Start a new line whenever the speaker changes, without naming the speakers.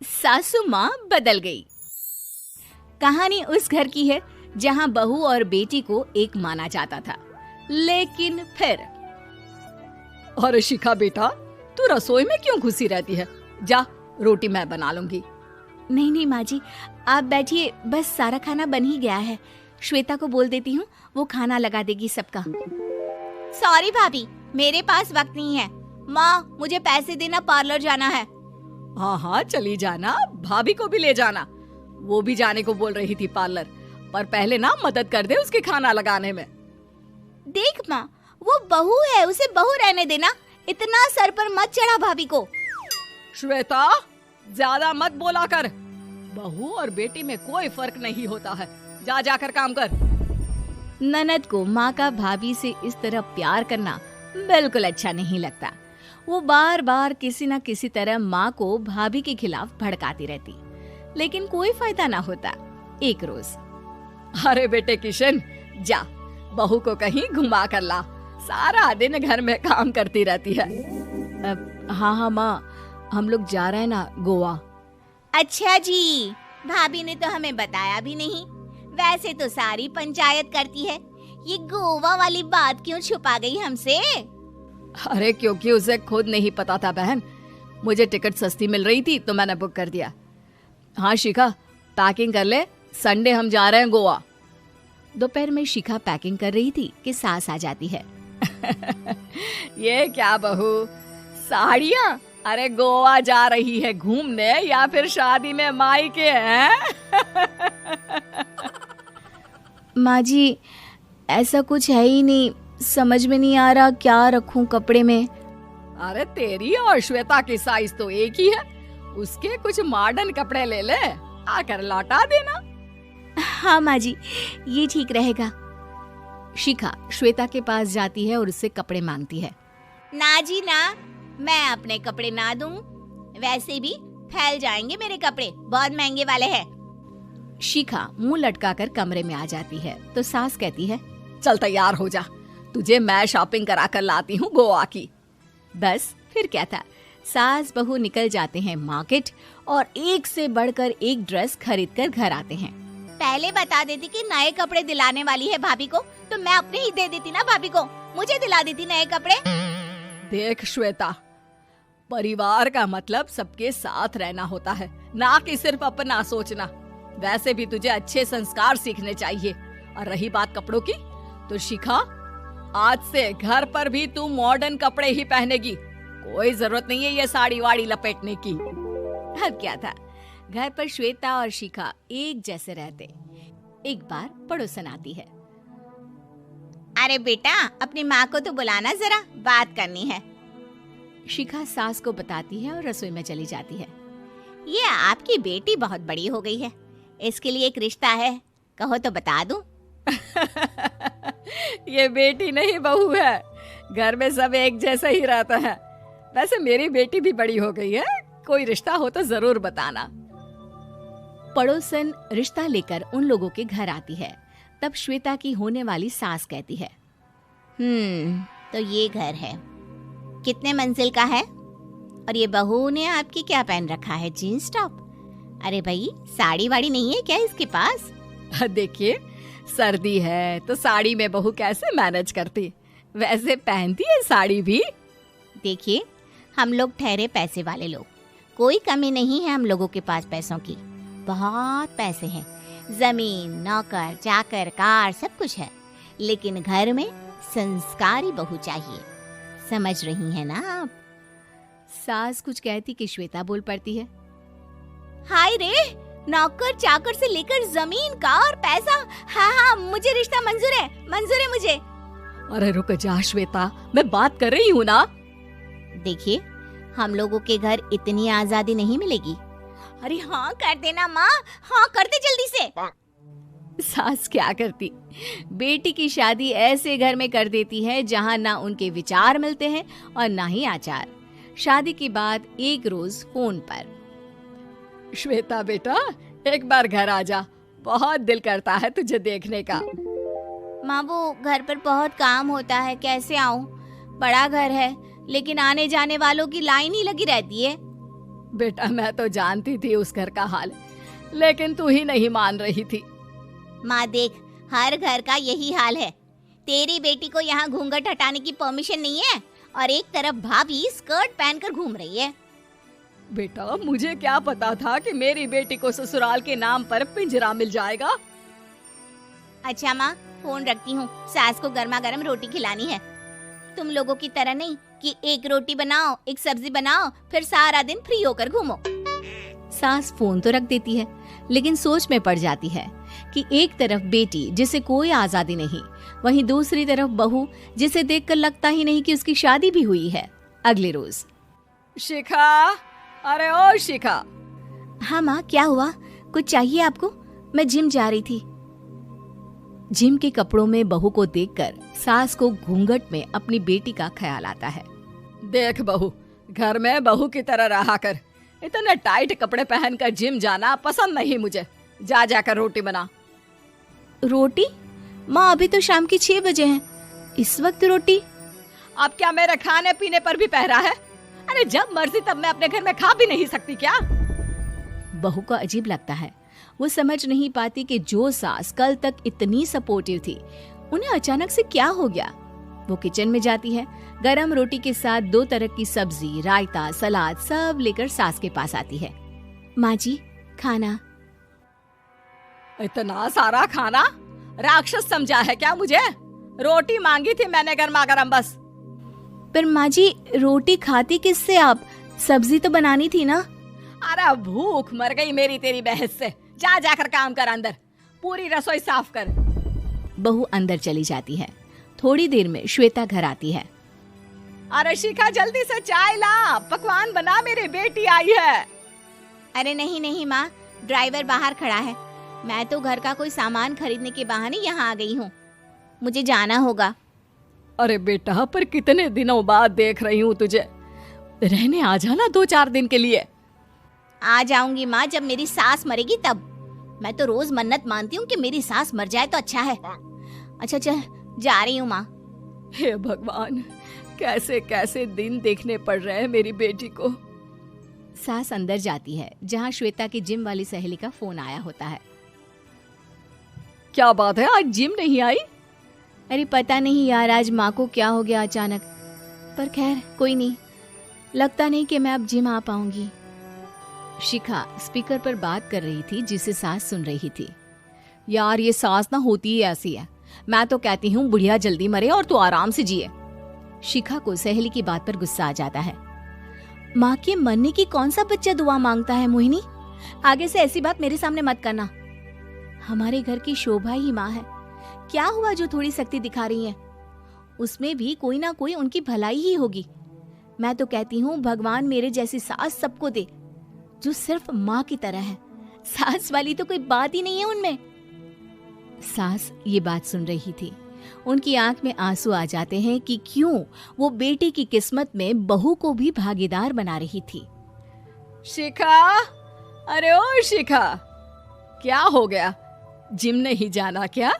सासू माँ बदल गई। कहानी उस घर की है जहाँ बहू और बेटी को एक माना जाता था, लेकिन फिर
अरे शिखा बेटा, तू रसोई में क्यों घुसी रहती है? जा, रोटी मैं बना लूंगी।
नहीं नहीं माँ जी, आप बैठिए, बस सारा खाना बन ही गया है। श्वेता को बोल देती हूँ, वो खाना लगा देगी सबका। सॉरी भाभी, मेरे पास वक्त नहीं है। माँ, मुझे पैसे देना, पार्लर जाना है।
हाँ हाँ चली जाना, भाभी को भी ले जाना। वो भी जाने को बोल रही थी पार्लर, पर पहले ना मदद कर दे उसके खाना लगाने में।
देख माँ, वो बहू है, उसे बहू रहने देना, इतना सर पर मत चढ़ा भाभी को।
श्वेता, ज्यादा मत बोला कर। बहू और बेटी में कोई फर्क नहीं होता है। जा जाकर काम कर।
ननद को माँ का भाभी से इस तरह प्यार करना बिल्कुल अच्छा नहीं लगता। वो बार बार किसी न किसी तरह माँ को भाभी के खिलाफ भड़काती रहती, लेकिन कोई फायदा ना होता। एक रोज,
अरे बेटे किशन, जा बहू को कहीं घुमा कर ला, सारा दिन घर में काम करती रहती है।
हाँ हाँ माँ, हम लोग जा रहे हैं ना गोवा। अच्छा जी, भाभी ने तो हमें बताया भी नहीं। वैसे तो सारी पंचायत करती है, ये गोवा वाली बात क्यों छुपा गई हमसे?
अरे क्योंकि उसे खुद नहीं पता था बहन। मुझे टिकट सस्ती मिल रही थी तो मैंने बुक कर दिया। हाँ शिखा, पैकिंग कर ले, संडे हम जा रहे हैं गोवा।
दोपहर में शिखा पैकिंग कर रही थी कि सास आ जाती है।
ये क्या बहू, साड़ियाँ? अरे गोवा जा रही है घूमने या फिर शादी में मायके हैं?
माँ जी, ऐसा कुछ है ही नहीं, समझ में नहीं आ रहा क्या रखूं कपड़े में।
अरे तेरी और श्वेता की साइज तो एक ही है, उसके कुछ मॉडर्न कपड़े ले ले, आकर लौटा देना।
हाँ माँ जी, ये ठीक रहेगा। शिखा श्वेता के पास जाती है और उससे कपड़े मांगती है। ना जी ना, मैं अपने कपड़े ना दूं, वैसे भी फैल जाएंगे मेरे कपड़े, बहुत महंगे वाले हैं। शिखा मुंह लटकाकर कमरे में आ जाती है तो सास कहती है,
चल तैयार हो जा, तुझे मैं शॉपिंग करा कर लाती हूँ गोवा की।
बस फिर क्या था, सास बहू निकल जाते हैं मार्केट और एक से बढ़कर एक ड्रेस खरीद कर घर आते हैं। पहले बता देती कि नए कपड़े दिलाने वाली है भाभी को, तो मैं अपने ही दे देती ना भाभी को, मुझे दिला देती नए कपड़े।
देख श्वेता, परिवार का मतलब सबके साथ रहना होता है, ना कि सिर्फ अपना सोचना। वैसे भी तुझे अच्छे संस्कार सीखने चाहिए। और रही बात कपड़ों की, तो शिखा, आज से घर पर भी तू मॉडर्न कपड़े ही पहनेगी। कोई जरूरत नहीं है ये साड़ी वाड़ी लपेटने की।
अब क्या था, घर पर श्वेता और शिखा एक जैसे रहते। एक बार पड़ोसन आती है। अरे बेटा, अपनी माँ को तो बुलाना, जरा बात करनी है। शिखा सास को बताती है और रसोई में चली जाती है। ये आपकी बेटी बहुत बड़ी हो गई है, इसके लिए एक रिश्ता है, कहो तो बता दूं।
ये बेटी नहीं बहू है, घर में सब एक जैसा ही रहता है। वैसे मेरी बेटी भी बड़ी हो गई है, कोई रिश्ता हो तो जरूर बताना।
पड़ोसन रिश्ता लेकर उन लोगों के घर आती है। तब श्वेता की होने वाली सास कहती है, तो ये घर है, कितने मंजिल का है? और ये बहू ने आपकी क्या पहन रखा है, जीन्स टॉप? अरे भाई, साड़ी वाड़ी नहीं है क्या इसके पास?
देखिए, सर्दी है तो साड़ी में बहू कैसे मैनेज करती, वैसे पहनती है साड़ी भी।
देखिए, हम लोग ठहरे पैसे वाले लोग, कोई कमी नहीं है हम लोगों के पास पैसों की, बहुत पैसे हैं, जमीन, नौकर चाकर, कार, सब कुछ है, लेकिन घर में संस्कारी बहू चाहिए, समझ रही हैं ना आप? सास कुछ कहती कि श्वेता बोल पड़ती है, हाय रे, नौकर चाकर से लेकर जमीन, कार, पैसा, हाँ, मुझे रिश्ता मंजूर है मुझे।
अरे रुक जा श्वेता, मैं बात कर रही हूँ ना।
देखिए, हम लोगों के घर इतनी आजादी नहीं मिलेगी। अरे हाँ कर देना माँ, हाँ कर दे जल्दी से। सास क्या करती, बेटी की शादी ऐसे घर में कर देती है जहाँ ना उनके विचार मिलते हैं और ना ही आचार। शादी के बाद एक रोज फोन पर,
श्वेता बेटा, एक बार घर आ जा, बहुत दिल करता है तुझे देखने का।
माँ, वो घर पर बहुत काम होता है, कैसे आऊँ? बड़ा घर है, लेकिन आने जाने वालों की लाइन ही लगी रहती है।
बेटा मैं तो जानती थी उस घर का हाल, लेकिन तू ही नहीं मान रही थी।
माँ देख, हर घर का यही हाल है। तेरी बेटी को यहाँ घूंघट हटाने की परमिशन नहीं है और एक तरफ भाभी स्कर्ट पहनकर घूम रही है।
बेटा मुझे क्या पता था कि मेरी बेटी को ससुराल के नाम पर पिंजरा मिल जाएगा।
अच्छा माँ, फोन रखती हूँ, सास को गर्मा गर्म रोटी खिलानी है। तुम लोगों की तरह नहीं कि एक रोटी बनाओ, एक सब्जी बनाओ, फिर सारा दिन फ्री होकर घूमो। सास फोन तो रख देती है, लेकिन सोच में पड़ जाती है कि एक तरफ बेटी जिसे कोई आजादी नहीं, वहीं दूसरी तरफ बहू जिसे देखकर लगता ही नहीं कि उसकी शादी भी हुई है। अगले रोज।
शिखा, अरे ओ शिखा।
हाँ माँ, क्या हुआ? कुछ चाहिए आपको? मैं जिम जा रही थी। जिम के कपड़ों में बहू को देखकर सास को घूंघट में अपनी बेटी का ख्याल आता है।
देख बहू, घर में बहू की तरह रहा कर। इतने टाइट कपड़े पहनकर जिम जाना पसंद नहीं मुझे। जा जाकर रोटी बना।
रोटी? माँ अभी तो शाम की 6 बजे हैं, इस वक्त रोटी?
अब क्या मेरे खाने पीने पर भी पहरा है? अरे जब मर्जी तब मैं अपने घर में खा भी नहीं सकती क्या?
बहू को अजीब लगता है। वो समझ नहीं पाती कि जो सास कल तक इतनी सपोर्टिव थी, उन्हें अचानक से क्या हो गया। वो किचन में जाती है, गरम रोटी के साथ 2 तरह की सब्जी, रायता, सलाद सब लेकर सास के पास आती है। माँ जी, खाना।
इतना सारा खाना? राक्षस समझा है क्या मुझे? रोटी मांगी थी मैंने गर्मा गर्म बस।
पर माँ जी, रोटी खाती किससे आप? सब्जी तो बनानी थी ना।
अरे भूख मर गई मेरी तेरी बहस से। जा जाकर काम कर, अंदर पूरी रसोई साफ कर।
बहू अंदर चली जाती है। थोड़ी देर में श्वेता घर आती है।
अरे शिखा, जल्दी से चाय ला, पकवान बना, मेरी बेटी आई है।
अरे नहीं नहीं माँ, ड्राइवर बाहर खड़ा है। मैं तो घर का कोई सामान खरीदने के बहाने यहाँ आ गई हूँ, मुझे जाना होगा।
अरे बेटा, पर कितने दिनों बाद देख रही हूँ तुझे, रहने आ जाना 2-4 दिन के लिए।
आ जाऊंगी माँ, जब मेरी सास मरेगी तब। मैं तो रोज मन्नत मानती हूँ कि मेरी सास मर जाए तो अच्छा है। अच्छा चल, जा रही हूँ माँ।
हे भगवान, कैसे कैसे दिन देखने पड़ रहे हैं मेरी बेटी को।
सास अंदर जाती है, जहाँ श्वेता की जिम वाली सहेली का फोन आया होता है।
क्या बात है, आज जिम नहीं आई?
अरे पता नहीं यार, आज माँ को क्या हो गया अचानक। पर खैर कोई नहीं, लगता नहीं कि मैं अब जिम आ पाऊंगी। शिखा स्पीकर पर बात कर रही थी, जिसे सास सुन रही थी।
यार ये सास ना होती ही ऐसी है। मैं तो कहती हूँ बुढ़िया जल्दी मरे और तू आराम से जिए।
शिखा को सहेली की बात पर गुस्सा आ जाता है। माँ के मरने की कौन सा बच्चा दुआ मांगता है मोहिनी? आगे से ऐसी बात मेरे सामने मत करना। हमारे घर की शोभा ही माँ है। क्या हुआ जो थोड़ी सख्ती दिखा रही है? उसमें भी कोई ना कोई उनकी भलाई ही होगी। मैं तो कहती हूँ भगवान मेरे जैसी सास सबको दे, जो सिर्फ माँ की तरह है। सास वाली तो कोई बात ही नहीं है उनमें। सास ये बात सुन रही थी। उनकी आंख में आंसू आ जाते हैं कि क्यों वो बेटी की किस्मत में बहू को भी भागीदार बना रही थी।
शिखा, अरे ओ शिखा, क्या हो गया? जिम नहीं जाना क्या?